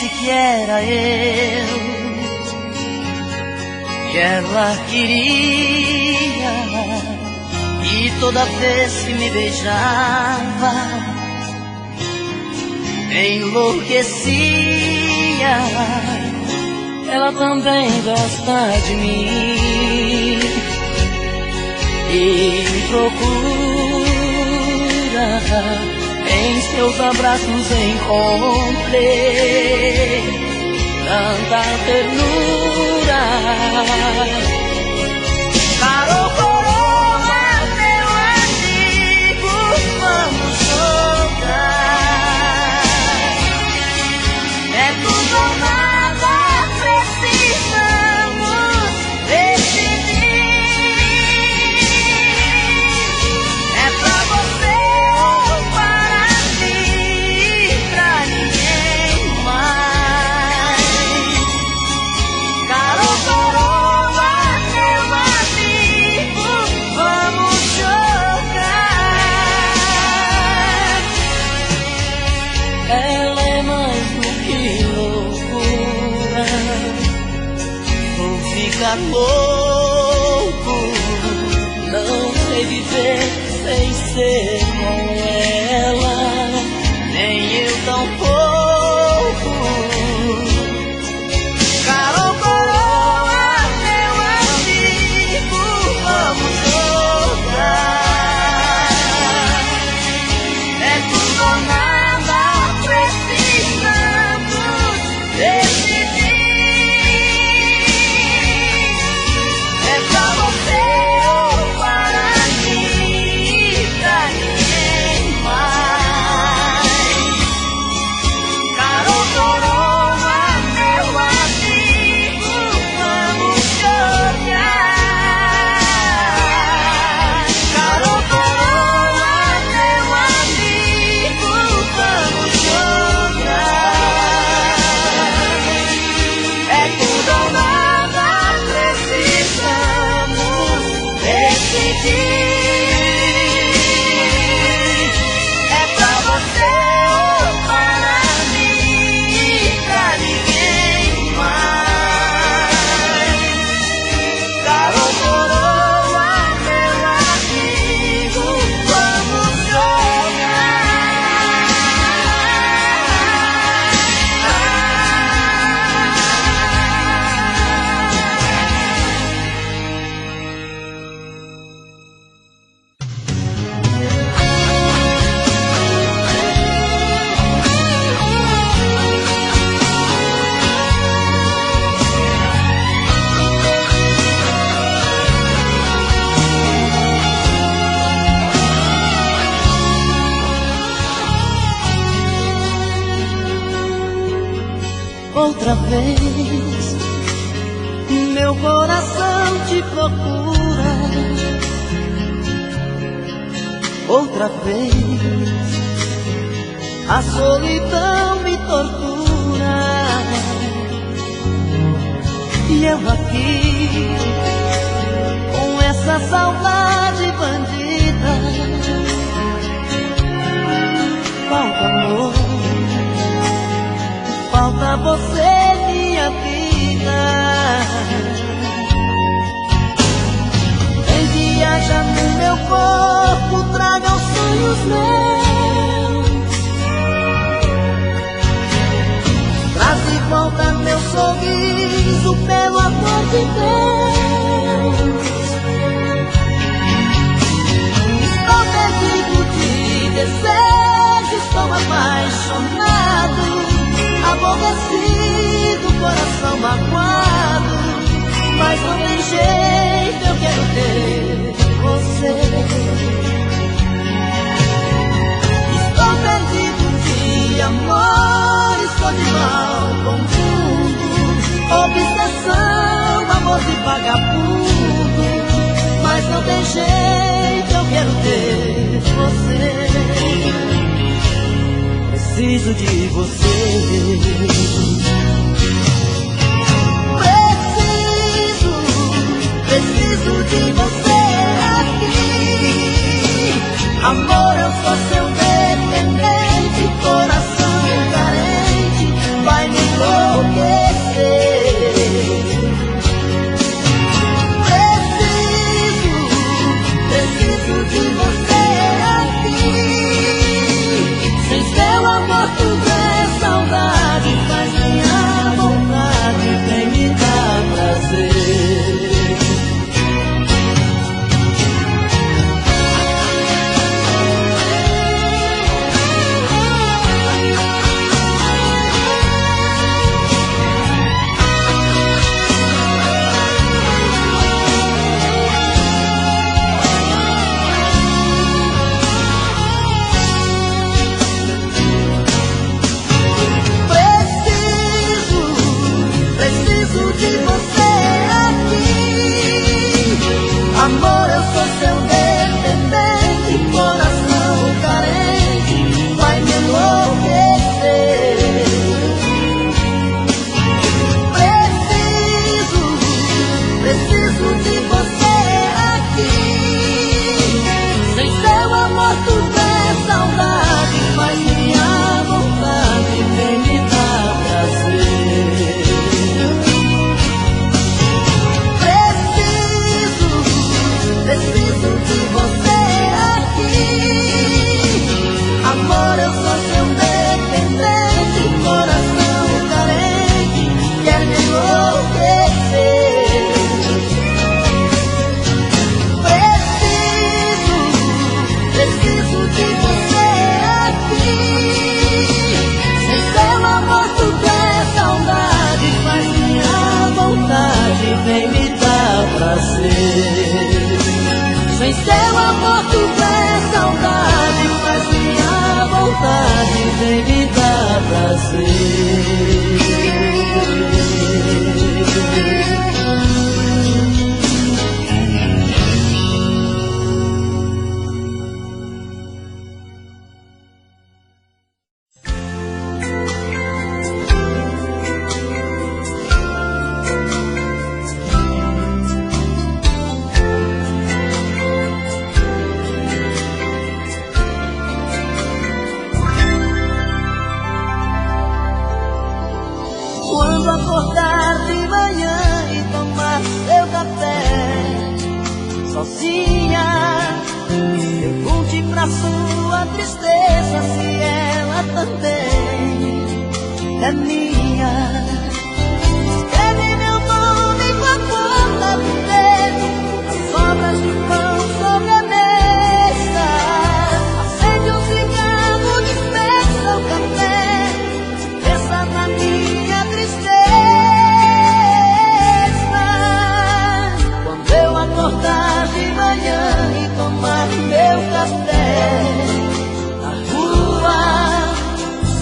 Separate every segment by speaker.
Speaker 1: disse que era eu que ela queria, e toda vez que me beijava enlouquecia. Ela também gosta de mim e me procura. Em seus abraços encontrei tanta ternura. Carol Coroa, meu amigo, vamos jogar. É tudo ou nada, precisamos decidir. É pra você ou para mim, pra ninguém mais. Carol Coroa, meu amigo, vamos jogar. Ela é mais do que loucura, vou ficar louco, não sei viver sem ser com ela, nem eu tampouco. Carol Coroa, meu amigo, vamos jogar. É tudo ou nada, precisamos decidir. É pra você ou para mim, pra ninguém mais. Carol Coroa, meu amigo, vamos jogar. Carol Coroa, meu amigo, vamos jogar. É tudo ou nada, precisamos decidir. É pra você ou para mim, pra ninguém mais. Carol Coroa, meu amigo, vamos jogar. Outra vez, meu coração te procura. Outra vez, a solidão me tortura. E eu aqui, com essa saudade bandida. Falta amor, falta você, minha vida. Vem, viaja no meu corpo, traga os sonhos meus. Traz de volta meu sorriso, pelo amor de Deus. Estou perdido de desejo, estou apaixonado, aborrecido, coração magoado, mas não tem jeito, eu quero ter você. Estou perdido de amor, estou de mal com tudo, obsessão, amor de vagabundo, mas não tem jeito, eu quero ter você. Preciso de você. Preciso de você aqui. Amor, eu sou seu dependente, coração carente, vai me sou seu dependente, coração carente vai me enlouquecer. Preciso de você aqui. Sem seu amor tudo é saudade, mas minha vontade vem me dar prazer. Preciso de você aqui. Amor, eu sou seu dependente, coração carente quer me enlouquecer. Preciso de você aqui. Sem seu amor tudo é saudade, mas minha vontade vem me dar prazer. Sem seu amor tudo é saudade, mas minha vontade vem me dar prazer. Quando acordar de manhã e tomar seu café sozinha, pergunte pra sua tristeza se ela também é minha. Escreve meu nome com a ponta do dedo nas sobras de pão sobre a mesa. Acende um cigarro, dispensa o café, pensa na minha tristeza. Quando eu acordar de manhã e tomar meu café na rua,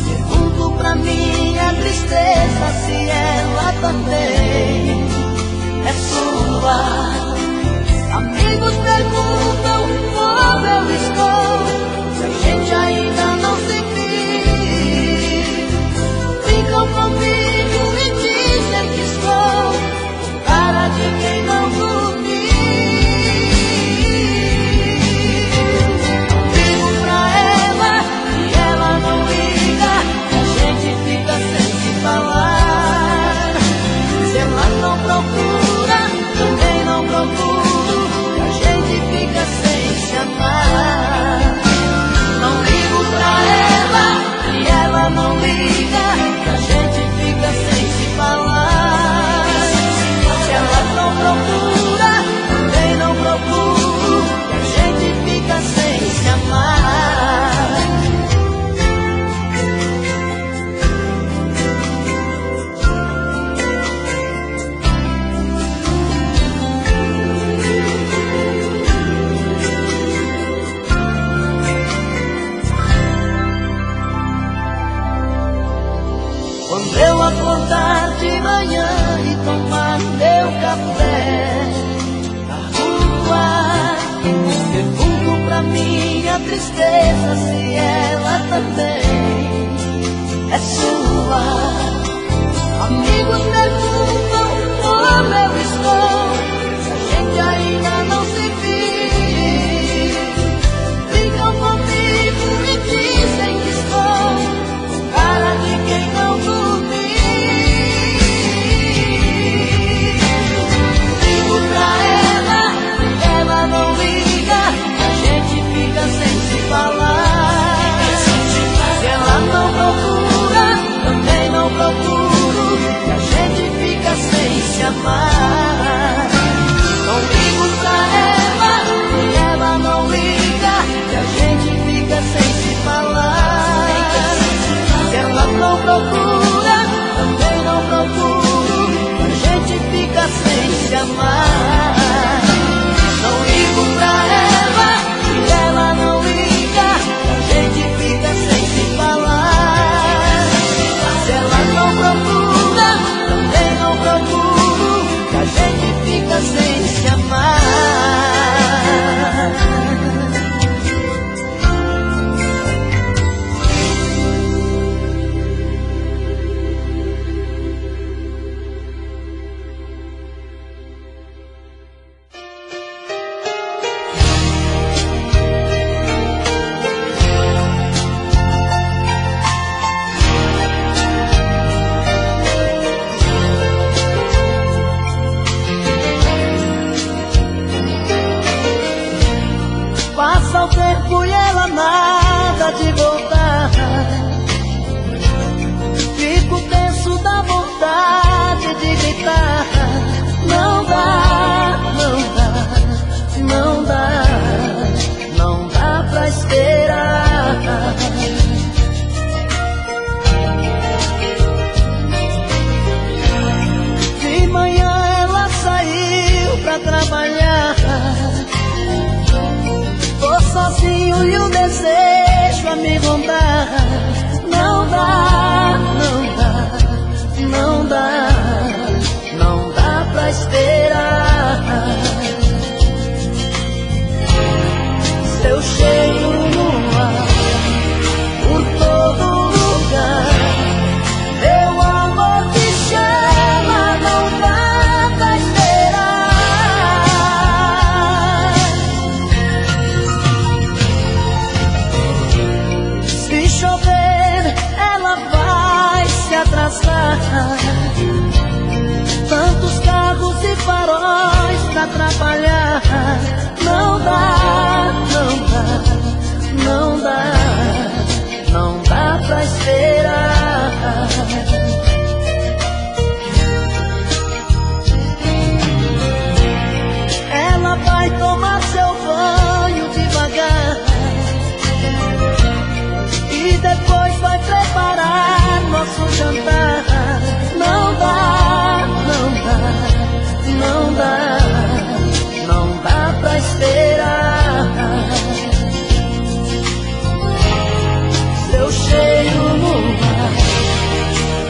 Speaker 1: pergunto pra minha tristeza se ela também é sua. Amigos perguntam como eu estou, se a gente ainda não se viu. Ficam comigo e dizem que estou com cara de quem não dormiu. Ligo pra ela e ela não liga, a gente fica sem se falar. Se ela não procura, também não procuro, a gente fica sem se amar. Não ligo pra ela e ela não liga, a gente fica sem se falar. Se ela não procura, também não procuro, a gente fica sem se amar. Quando eu acordar de manhã e tomar meu café na rua, pergunto pra minha tristeza se ela também é sua. Amigos perguntam como eu estou, se a gente ainda não se viu. Ficam comigo e dizem que estou com cara de quem não dormiu. Ligo pra ela e ela não liga, a gente fica sem se falar. Se ela não procura, também não procuro, a gente fica sem se amar. Não ligo pra Passa o tempo e ela nada de voltar. Fico tenso da vontade de gritar. Não dá, não dá, não dá, não dá pra esperar. De manhã ela saiu pra trabalhar. Tô sozinho e o desejo a me rondar. Não dá, não dá, não dá, não dá pra esperar. Seu cheiro no ar, por todo lugar. Meu amor te chama, não dá pra esperar. Se chover, ela vai se atrasar. Tantos carros e faróis pra atrapalhar. Não dá, não dá, não dá, não dá pra esperar. Ela vai tomar seu banho devagar e depois vai preparar nosso jantar. Não dá, não dá, não dá, não dá pra esperar. Seu cheiro no ar,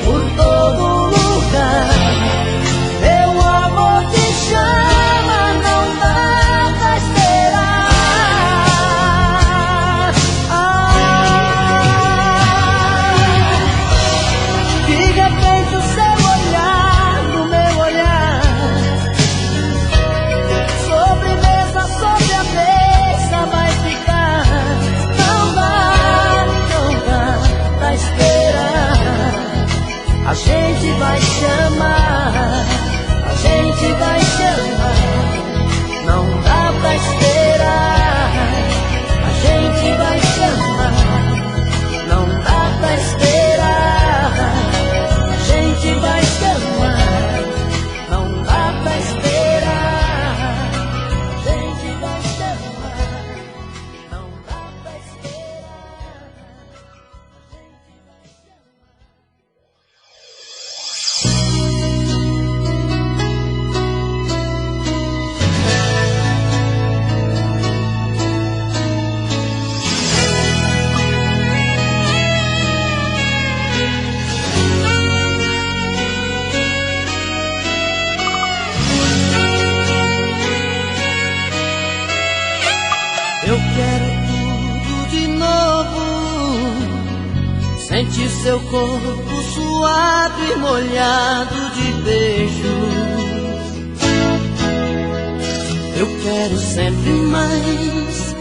Speaker 1: por todo lugar. Meu amor te chama, não dá pra esperar. De repente o seu olhar no meu olhar. Sobremesa sobre a mesa vai ficar. Não dá, não dá pra esperar. A gente vai chamar, a gente vai chamar. Não dá pra esperar. A gente vai chamar. Não dá pra esperar. A gente vai chamar. Não dá pra esperar. A gente vai chamar. Não dá pra esperar. Eu quero tudo de novo. Sentir seu corpo suado e molhado de beijos. Eu quero sempre mais.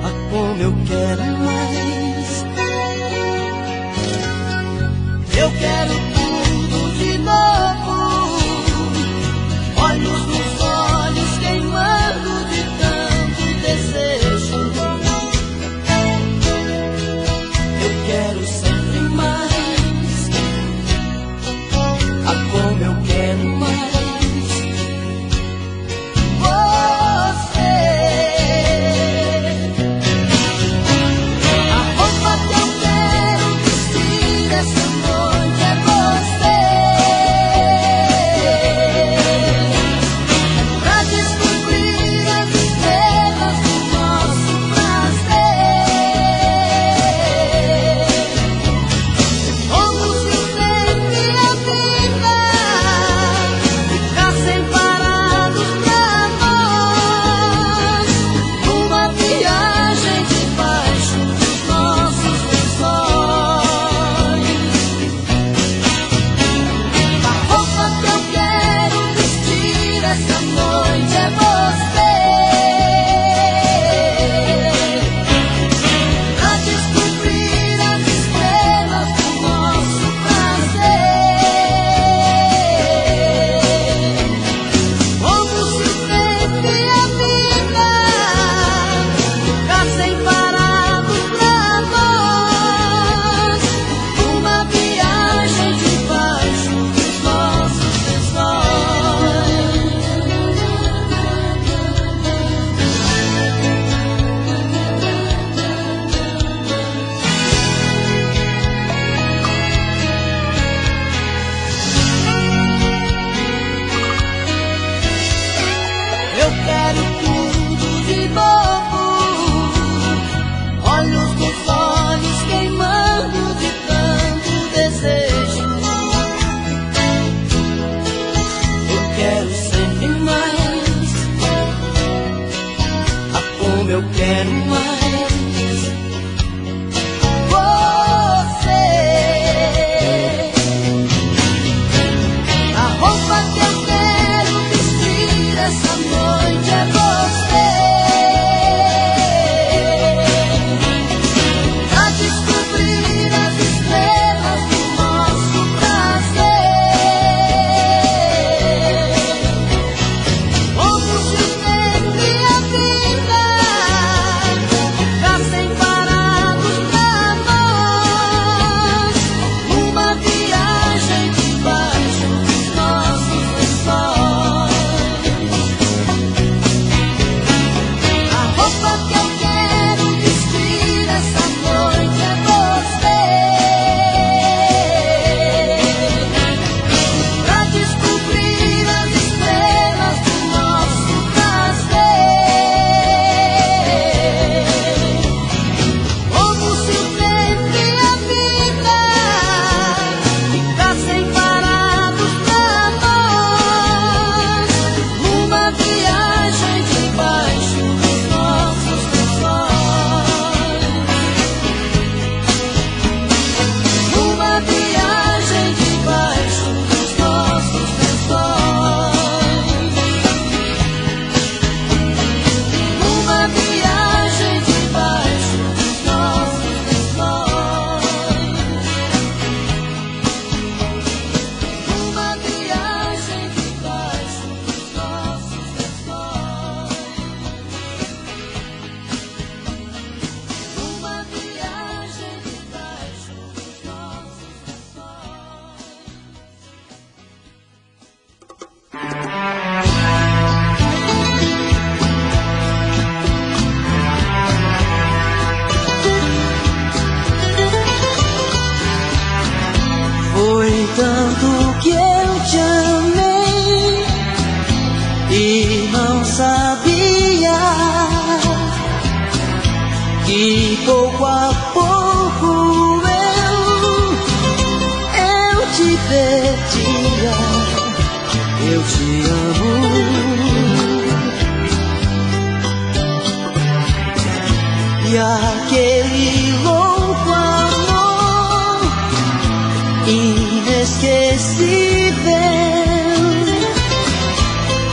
Speaker 1: Ah, como eu quero mais. Eu quero tudo de novo. Olhos nos olhos queimando de tanto desejo. Eu quero sempre mais. Ah, como eu quero mais. Você. A roupa que eu quero vestir essa noite é você. eu quero mais você. A roupa que eu quero vestir essa noite é você. Pra descobrir as estrelas do nosso prazer. Como se o tempo e a vida ficassem parados pra nós, numa viagem debaixo dos nossos lençóis. A roupa que eu quero vestir essa noite é você. Pra descobrir as estrelas do nosso prazer. Como se o tempo e a vida ficassem parados pra nós, numa viagem debaixo dos nossos lençóis. Numa viagem debaixo dos nossos lençóis. Numa viagem debaixo dos nossos lençóis. Numa viagem debaixo dos nossos lençóis. Numa viagem debaixo dos nossos Foi tanto que eu te amei e não sabia que pouco a pouco eu te perdia. Eu te amo. E aquele louco amor inesquecível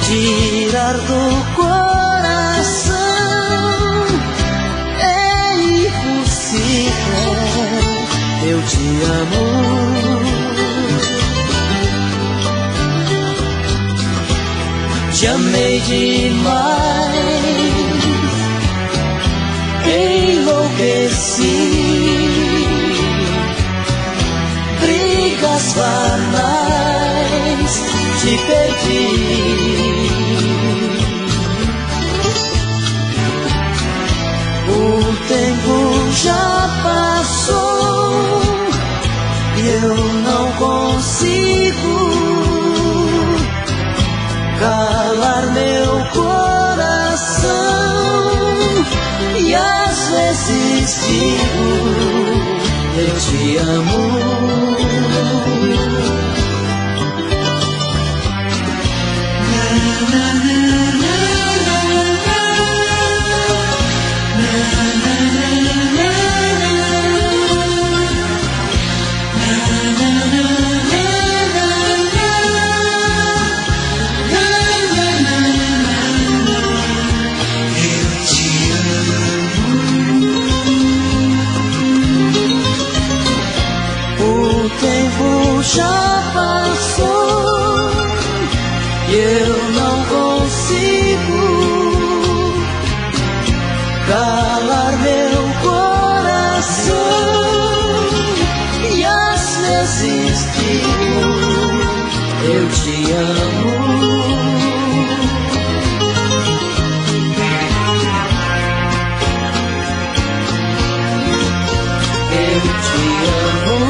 Speaker 1: tirar do coração é impossível. Eu te amo. Te amei demais, enlouqueci. Brigas banais, te perdi. O tempo já passou e eu não consigo calar meu coração. E às vezes digo, eu te amo. O tempo já passou e eu não consigo calar meu coração. E às vezes digo, eu te amo. Eu te amo.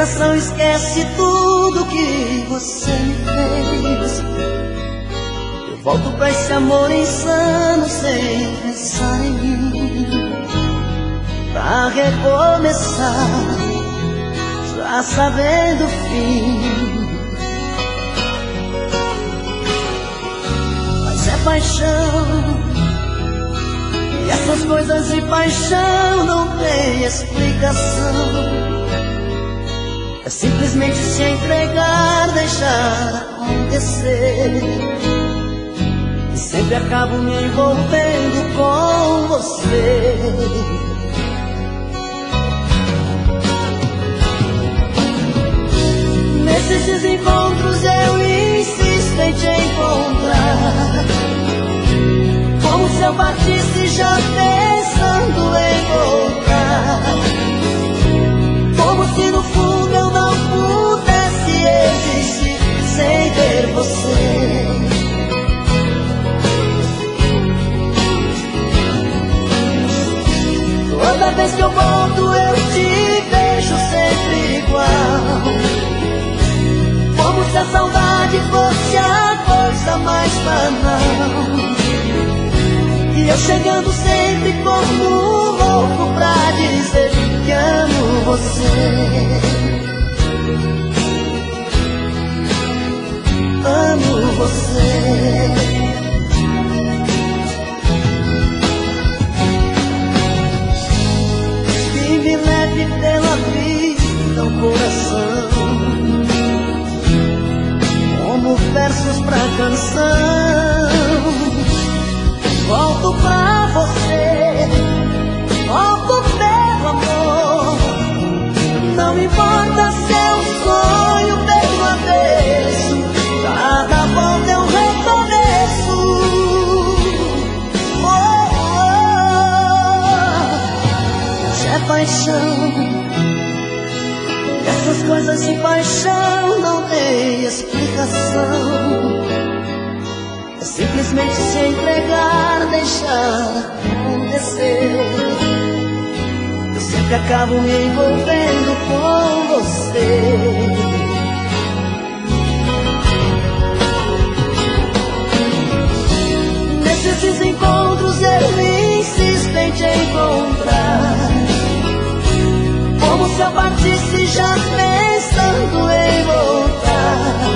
Speaker 1: coração esquece tudo que você me fez. Eu volto pra esse amor insano sem pensar em mim, pra recomeçar, já sabendo o fim. Mas é paixão, e essas coisas de paixão não tem explicação. É simplesmente se entregar, deixar acontecer. E sempre acabo me envolvendo com você. Nesses desencontros eu insisto em te encontrar, como se eu partisse já pensando em voltar, como se no fundo eu não pudesse existir sem ter você. Toda vez que eu volto eu te vejo sempre igual, como se a saudade fosse a coisa mais banal. E eu chegando sempre como louco pra dizer que amo você. Amo você. Que me leve pela vida o coração, como versos pra canção. Volto pra você, volto pelo amor. Não importa se é um sonho pelo avesso, cada volta é um recomeço. Oh, oh. Mas é paixão, e essas coisas de paixão não tem explicação. É simplesmente se entregar, deixar acontecer. Eu sempre acabo me envolvendo com você. Nesses desencontros eu insisto em te encontrar, como se eu partisse já pensando em voltar,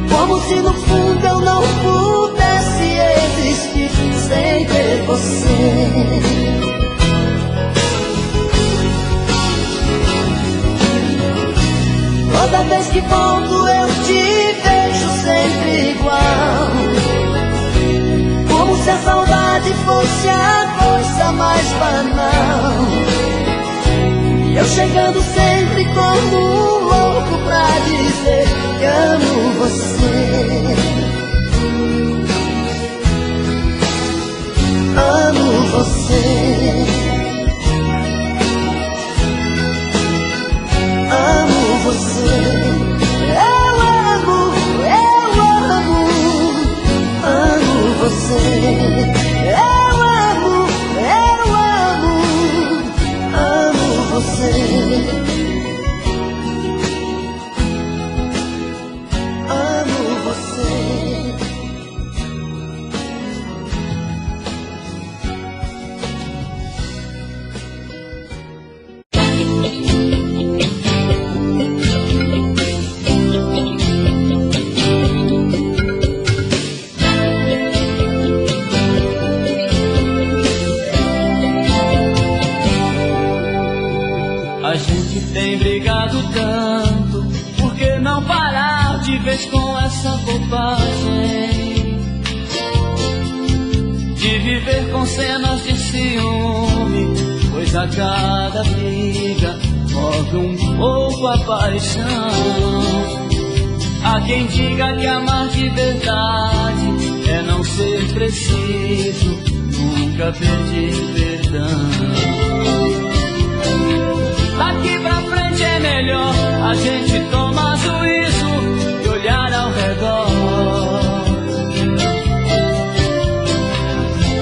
Speaker 1: como se no fundo eu não pudesse existir sem ter você. Toda vez que volto eu te vejo sempre igual, como se a saudade fosse a coisa mais banal. E eu chegando sempre como um louco pra dizer que amo você. Amo você. Amo você. Eu amo, amo você. Eu amo, amo você.
Speaker 2: A gente tem brigado tanto, por que não parar de vez com essa bobagem de viver com cenas de ciúme, pois a cada briga morre um pouco a paixão. Há quem diga que amar de verdade é não ser preciso nunca pedir perdão. Daqui pra frente é melhor a gente tomar juízo e olhar ao redor.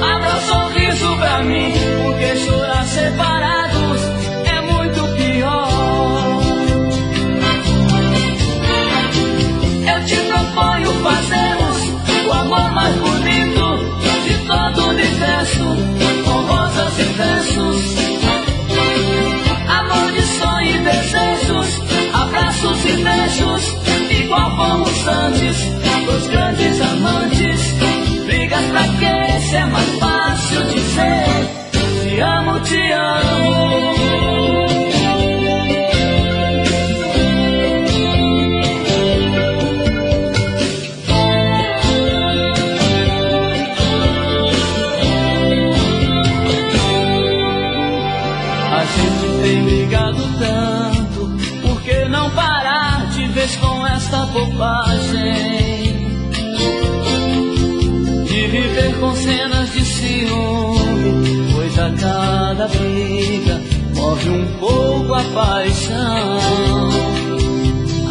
Speaker 2: Abra um sorriso pra mim, porque chorar separados é muito pior. antes, dois grandes amantes. Brigas pra quê? Se é mais fácil dizer te amo, te amo. Tem brigado tanto, por que não parar de vez com essa bobagem? De viver com cenas de ciúme, pois a cada briga morre um pouco a paixão.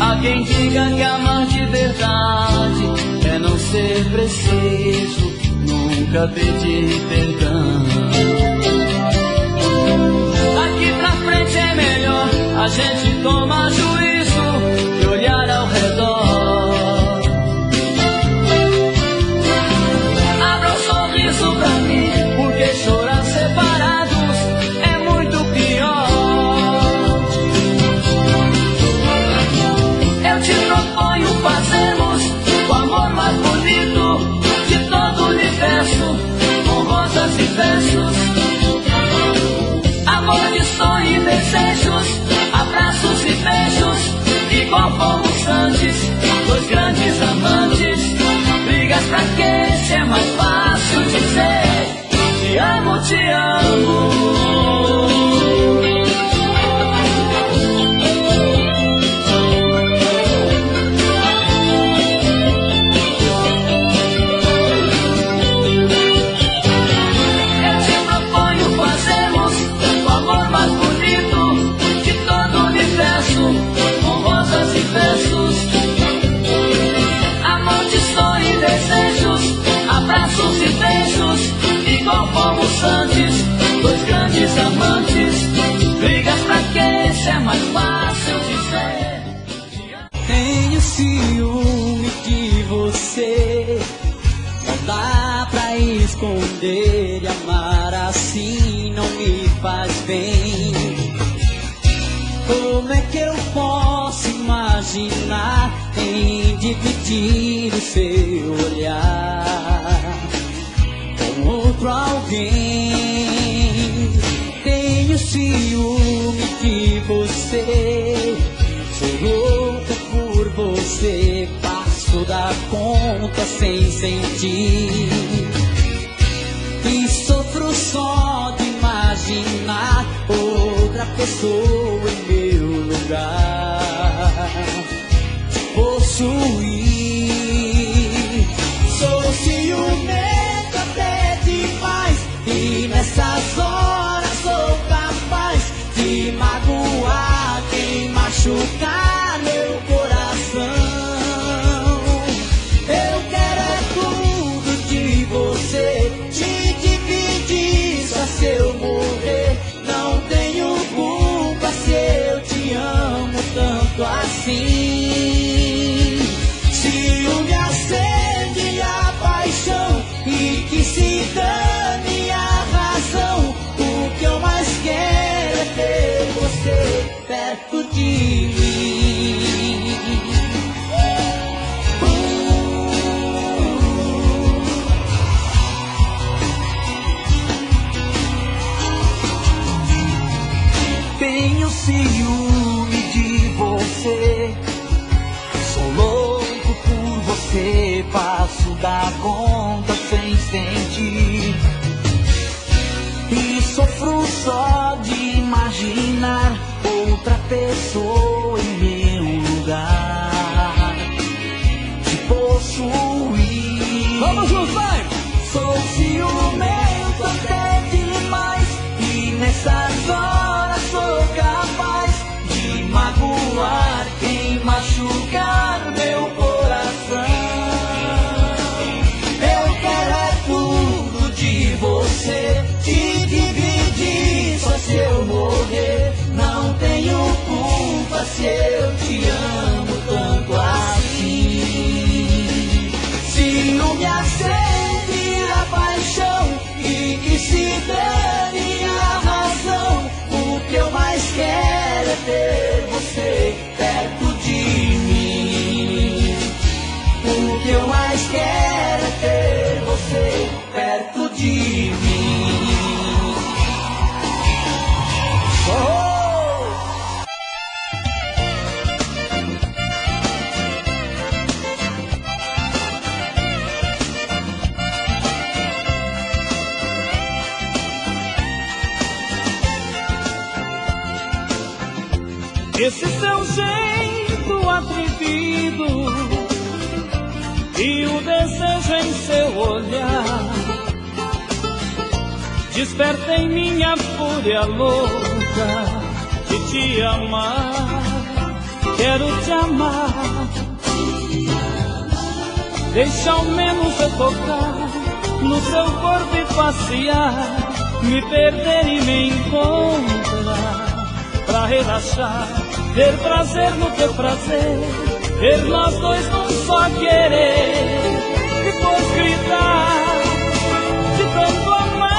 Speaker 2: Há quem diga que amar de verdade é não ser preciso nunca pedir perdão. É melhor a gente tomar juízo e olhar ao redor. Abra um sorriso pra mim, porque chorar separados é muito pior. Eu te proponho fazermos o amor mais bonito de todo o universo, com rosas e versos. Amor de sonho e desejos, abraços e beijos, igual fomos antes, dois grandes amantes. Brigas pra quê? Se é mais fácil dizer te amo, te amo. Abraços e beijos, igual fomos antes, dois grandes amantes. Brigas pra quê? Se é mais fácil dizer.
Speaker 3: Tenho ciúme de você, não dá pra esconder. E amar assim não me faz bem. Como é que eu posso imaginar em dividir o seu olhar com outro alguém? Tenho ciúme de você, sou louco por você, passo da conta sem sentir e sofro só de imaginar outra pessoa em meu lugar, te possuir. Sou ciumento até demais, e nessas horas sou capaz de magoar quem machucar meu coração. Eu quero é tudo de você, te dividir só se eu morrer. Não tenho culpa se eu te amo tanto assim. Ciúme acende a paixão e que se dane a razão. O que eu mais quero é ter você perto de mim.
Speaker 2: Tenho ciúme de você, sou louco por você, passo da conta sem sentir e sofro só de imaginar outra pessoa em meu lugar, te possuir.
Speaker 3: Vamos juntos, vai!
Speaker 2: Sou ciumento até demais, e nessas horas sou capaz de magoar quem machucar meu coração. Eu quero é tudo de você, te dividir só se eu morrer. Não tenho culpa se eu te amo tanto assim. Ciúme acende a paixão e que se dane a razão. O que eu mais quero é ter você perto de mim. Esse seu jeito atrevido e o desejo em seu olhar desperta em minha fúria louca de te amar. Quero te amar. Deixa ao menos eu tocar no seu corpo e passear, me perder e me encontrar, pra relaxar, ter prazer no teu prazer, ver nós dois num só querer, depois gritar de tanto amar.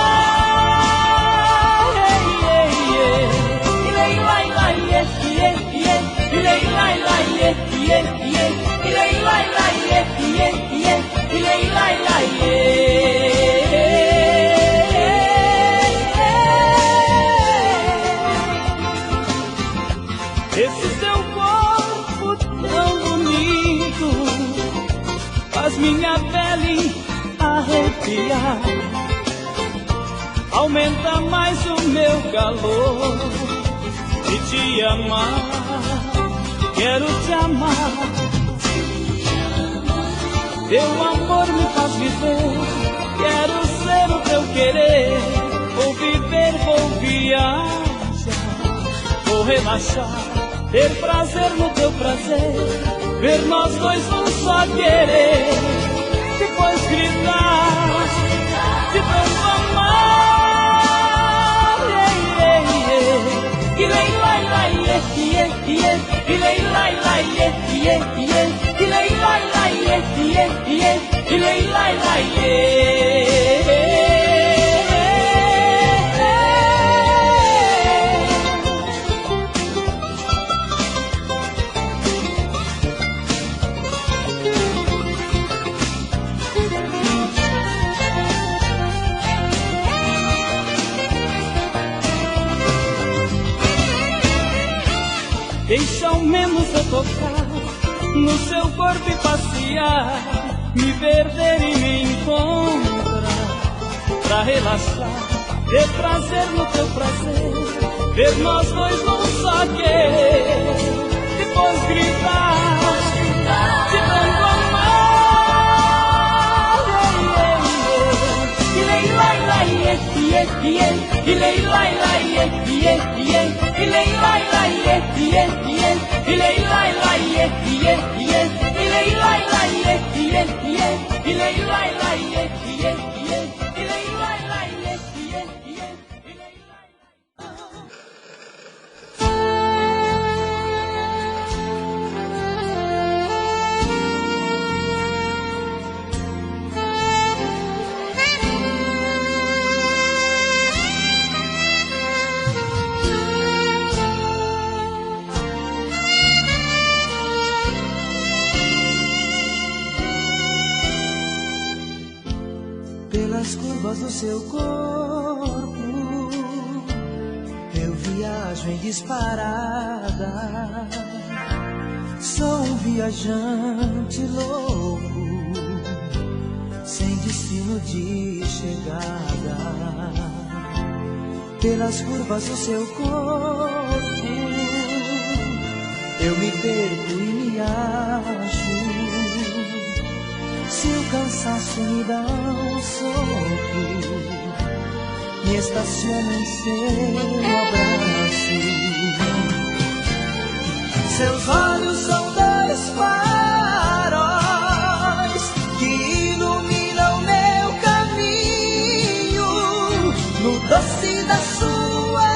Speaker 2: Esse seu corpo tão bonito faz minha pele arrepiar, aumenta mais o meu calor de te amar. Quero te amar. Teu amor me faz viver, quero ser o teu querer. Vou viver, vou viajar, vou relaxar, ter prazer no teu prazer, ver nós dois num só querer, depois gritar de tanto amar. Deixa ao menos eu tocar no seu corpo e passear, me perder e me encontrar, pra relaxar, ter prazer no teu prazer, ver nós dois num só querer, depois gritar de tanto amar.
Speaker 3: Pelas curvas do seu corpo eu viajo em disparada. Sou um viajante louco, sem destino de chegada. Pelas curvas do seu corpo eu me perco e me acho. Se o cansaço me dá um soco, me estaciona em seu abraço. Seus olhos são dois faróis que iluminam meu caminho. No doce da sua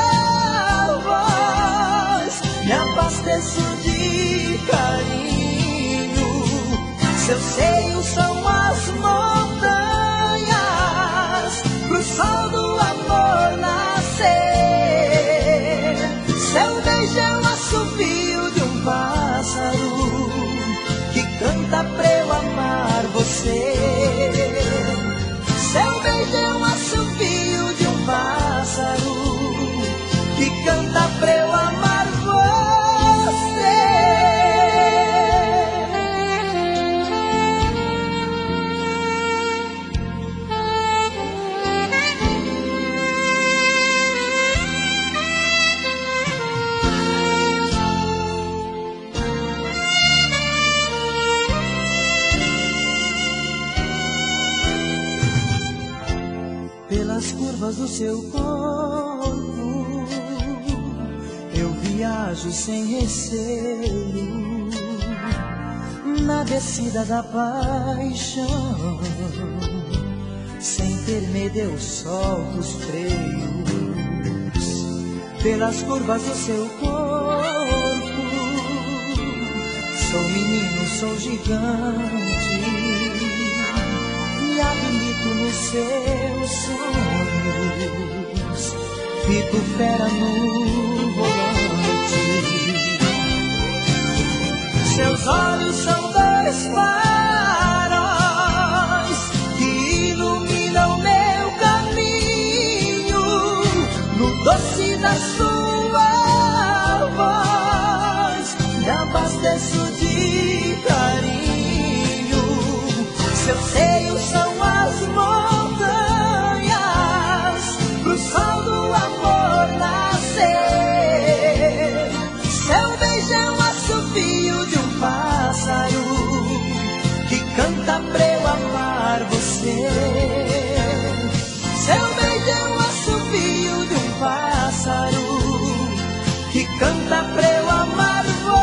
Speaker 3: voz me abasteço de carinho. Seus seios são as montanhas pro sol do amor nascer. Seu beijo é o assovio de um pássaro que canta pra eu amar você. Seu beijo é o assovio de um pássaro que canta pra eu amar você. curvas do seu corpo, eu viajo sem receio, na descida da paixão. Sem ter medo eu solto os freios, pelas curvas do seu corpo. Sou menino, sou gigante, me habilito nos seus sonhos, fico fera no volante. Seus olhos são dois faróis que iluminam meu caminho, no doce da sua voz me abasteço de carinho. Seus seios são as montanhas pro sol do amor nascer. Seu beijo é um assovio de um pássaro que canta pra eu amar você. Seu beijo é um assovio de um pássaro que canta pra eu amar você.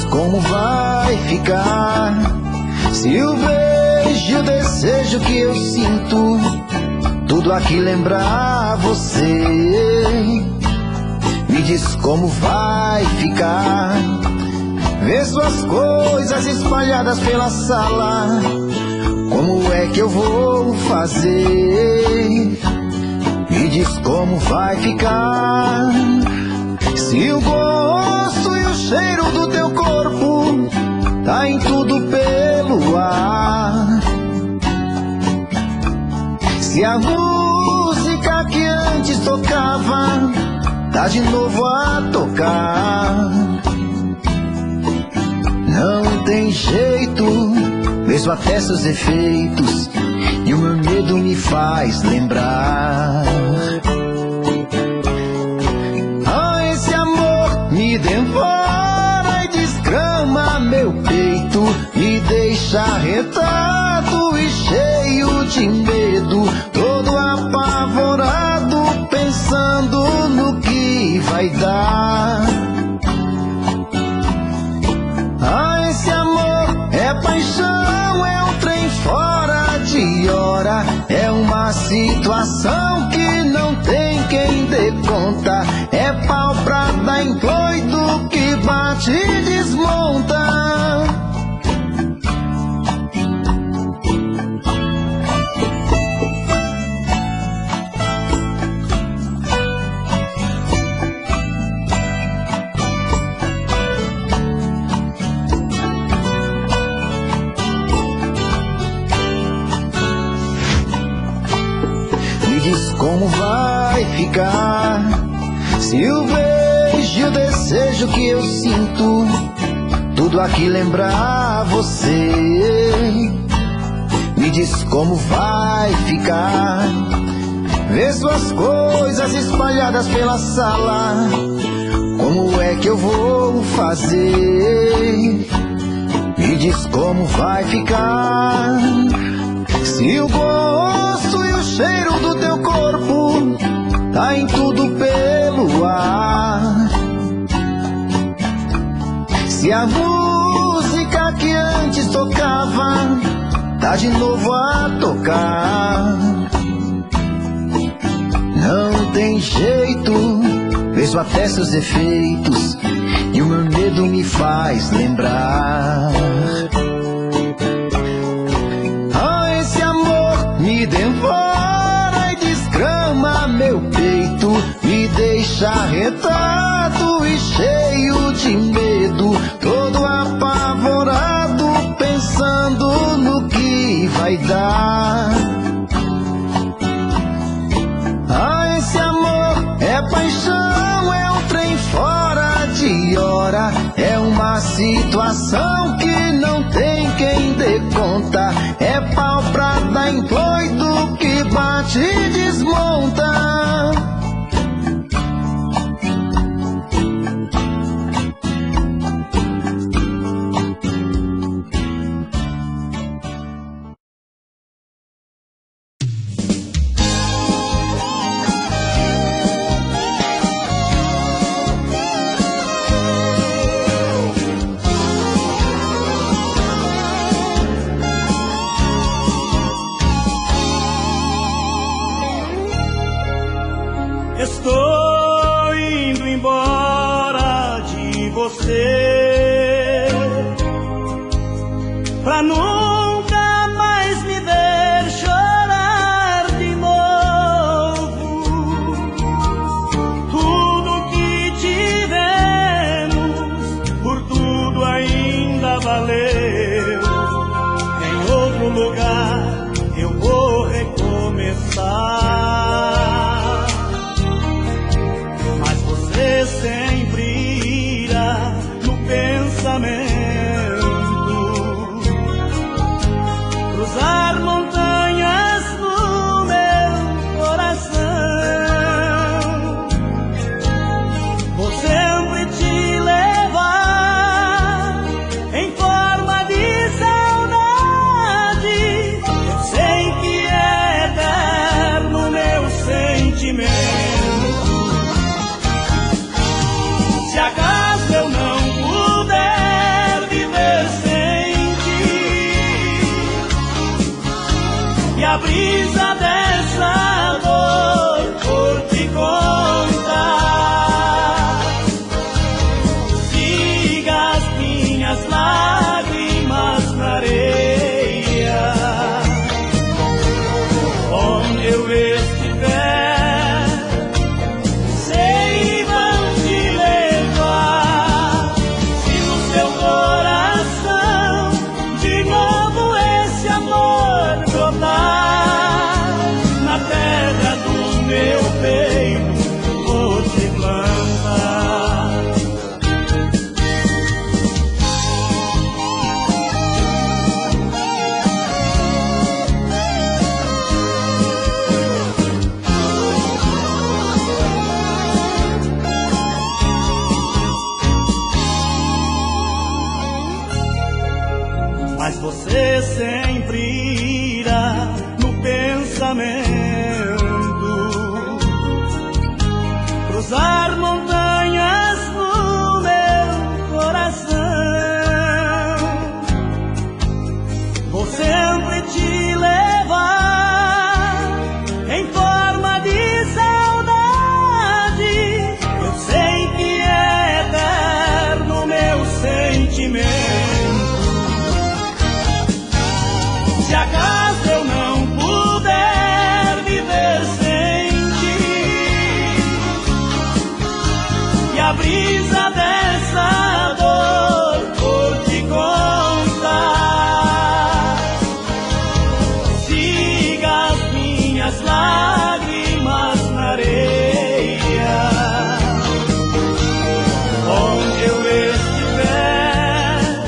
Speaker 4: Como vai ficar se o beijo e o desejo que eu sinto tudo aqui lembrar você? Me diz como vai ficar ver suas coisas espalhadas pela sala. Como é que eu vou fazer? Me diz como vai ficar se o gosto e o cheiro do teu corpo tá em tudo pelo ar. Se a música que antes tocava tá de novo a tocar. Não tem jeito, mesmo até seus efeitos, e o meu medo me faz lembrar. Esse amor me devora e desgrama meu peito, me deixa arretado e cheio de medo, todo apavorado, pensando no que vai dar. Esse amor é paixão, é um trem fora de hora, é uma situação que não tem quem dê conta, é pau pra dar em doido que bate e desmonta. Como vai ficar se o beijo e o desejo que eu sinto tudo aqui lembrar você? Me diz como vai ficar ver suas coisas espalhadas pela sala. Como é que eu vou fazer? Me diz como vai ficar se o gosto e o cheiro do teu corpo tá em tudo pelo ar. Se a música que antes tocava tá de novo a tocar. Não tem jeito, vejo até seus efeitos, e o meu medo me faz lembrar. Esse amor me devora e desgrama meu peito, me deixa arretado e cheio de medo, todo apavorado, pensando no que vai dar. Esse amor é uma situação que não tem quem dê conta. É pau pra dar em doido que bate e desmonta.
Speaker 3: Estou indo embora de você, pra nunca mais me ver chorar de novo. Tudo que tivemos, por tudo ainda valeu. Em outro lugar eu vou recomeçar. Sempre irá no pensamento, cruzar montanhas no meu coração. Vou sempre te levar em forma de saudade. Eu sei que é eterno meu sentimento. Se acaso eu não puder viver sem ti, e a brisa dessa dor por te contar, siga as minhas lágrimas na areia, onde eu estiver. Mas você sempre irá no pensamento, cruzar montanhas no meu coração. Vou sempre te levar em forma de saudade. Eu sei que é eterno meu sentimento. Se acaso eu não puder viver sem ti, e a brisa dessa dor por te contar, siga as minhas lágrimas na areia, onde eu estiver.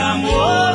Speaker 2: amor.